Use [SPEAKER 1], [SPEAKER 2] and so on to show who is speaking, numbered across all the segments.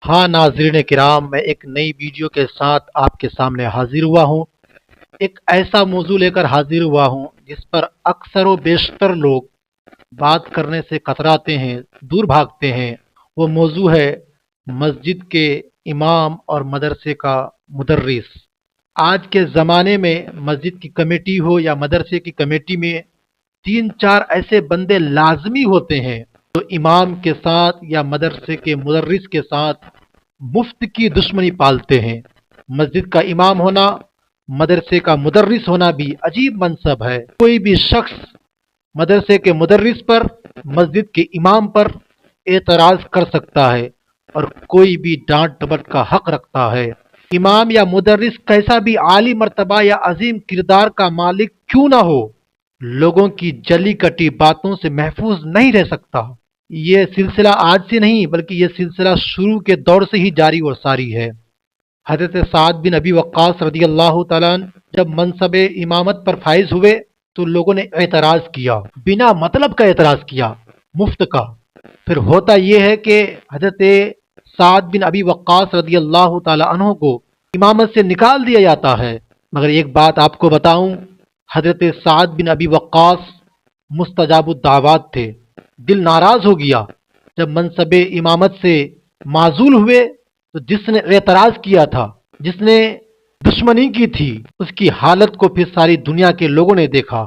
[SPEAKER 1] हाँ नाज़रीन किराम, मैं एक नई वीडियो के साथ आपके सामने हाजिर हुआ हूँ। एक ऐसा मौजू लेकर हाजिर हुआ हूँ जिस पर अक्सर व बेशतर लोग बात करने से कतराते हैं, दूर भागते हैं। वो मौजू है मस्जिद के इमाम और मदरसे का मुदर्रिस। आज के ज़माने में मस्जिद की कमेटी हो या मदरसे की कमेटी में तीन चार ऐसे बंदे लाजमी होते हैं जो इमाम के साथ या मदरसे के मुदर्रिस के साथ मुफ्त की दुश्मनी पालते हैं। मस्जिद का इमाम होना, मदरसे का मुदर्रिस होना भी अजीब मनसब है। कोई भी शख्स मदरसे के मुदर्रिस पर, मस्जिद के इमाम पर एतराज कर सकता है और कोई भी डांट डपट का हक रखता है। इमाम या मुदर्रिस कैसा भी आली मर्तबा या अजीम किरदार का मालिक क्यों ना हो, लोगों की जली कटी बातों से महफूज नहीं रह सकता। ये सिलसिला आज से नहीं बल्कि ये सिलसिला शुरू के दौर से ही जारी और सारी है। हजरत साद बिन अबी वक्कास रदी अल्लाह तआला अन्हु जब मनसब इमामत पर फाइज हुए तो लोगों ने एतराज किया, बिना मतलब का एतराज किया, मुफ्त का। फिर होता यह है कि हजरत साद बिन अबी वक्कास रदी अल्लाह तआला अन्हु को इमामत से निकाल दिया जाता है। मगर एक बात आपको बताऊं, हजरत साद बिन अबी वक्कास मुस्तजाबुद दावत थे। दिल नाराज हो गया जब मनसब इमामत से माजूल हुए तो जिसने एतराज किया था, जिसने दुश्मनी की थी, उसकी हालत को फिर सारी दुनिया के लोगों ने देखा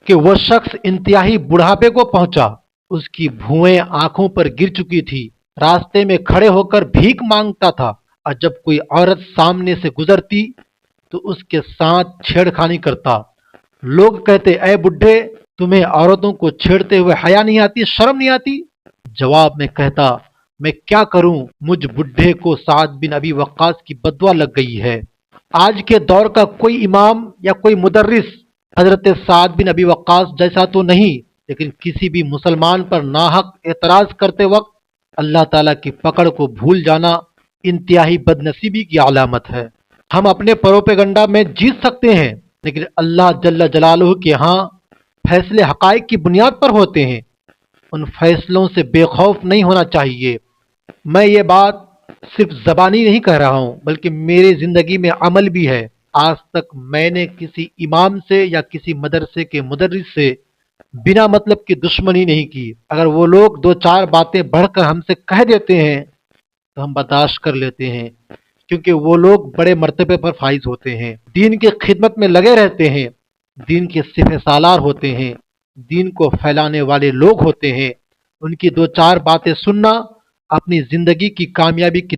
[SPEAKER 1] कि वह शख्स इंतहाई बुढ़ापे को पहुंचा। उसकी भुएं आंखों पर गिर चुकी थी, रास्ते में खड़े होकर भीख मांगता था और जब कोई औरत सामने से गुजरती तो उसके साथ छेड़खानी करता। लोग कहते, ऐ बुढ़े, तुम्हें औरतों को छेड़ते हुए हया नहीं आती, शर्म नहीं आती? जवाब में कहता, मैं क्या करूं, मुझ बुढ़े को साद बिन अबी वक्कास की बदवा लग गई है। आज के दौर का कोई इमाम या कोई मुदर्रिस हजरत साद बिन अबी वक्कास जैसा तो नहीं, लेकिन किसी भी मुसलमान पर नाहक एतराज करते वक्त अल्लाह ताला की पकड़ को भूल जाना इंतहाई बदनसीबी की अलामत है। हम अपने प्रोपेगंडा में जीत सकते हैं, लेकिन अल्लाह जल्ल जलालुहु के यहाँ फैसले हकाइक की बुनियाद पर होते हैं। उन फैसलों से बेखौफ नहीं होना चाहिए। मैं ये बात सिर्फ ज़बानी नहीं कह रहा हूँ बल्कि मेरी ज़िंदगी में अमल भी है। आज तक मैंने किसी इमाम से या किसी मदरसे के मुदर्रिस से बिना मतलब की दुश्मनी नहीं की। अगर वो लोग दो चार बातें बढ़कर हमसे कह देते हैं तो हम बर्दाश्त कर लेते हैं, क्योंकि वो लोग बड़े मर्तबे पर फाइज होते हैं, दीन की खिदमत में लगे रहते हैं, दीन के सिफे सालार होते हैं, दीन को फैलाने वाले लोग होते हैं। उनकी दो चार बातें सुनना अपनी जिंदगी की कामयाबी की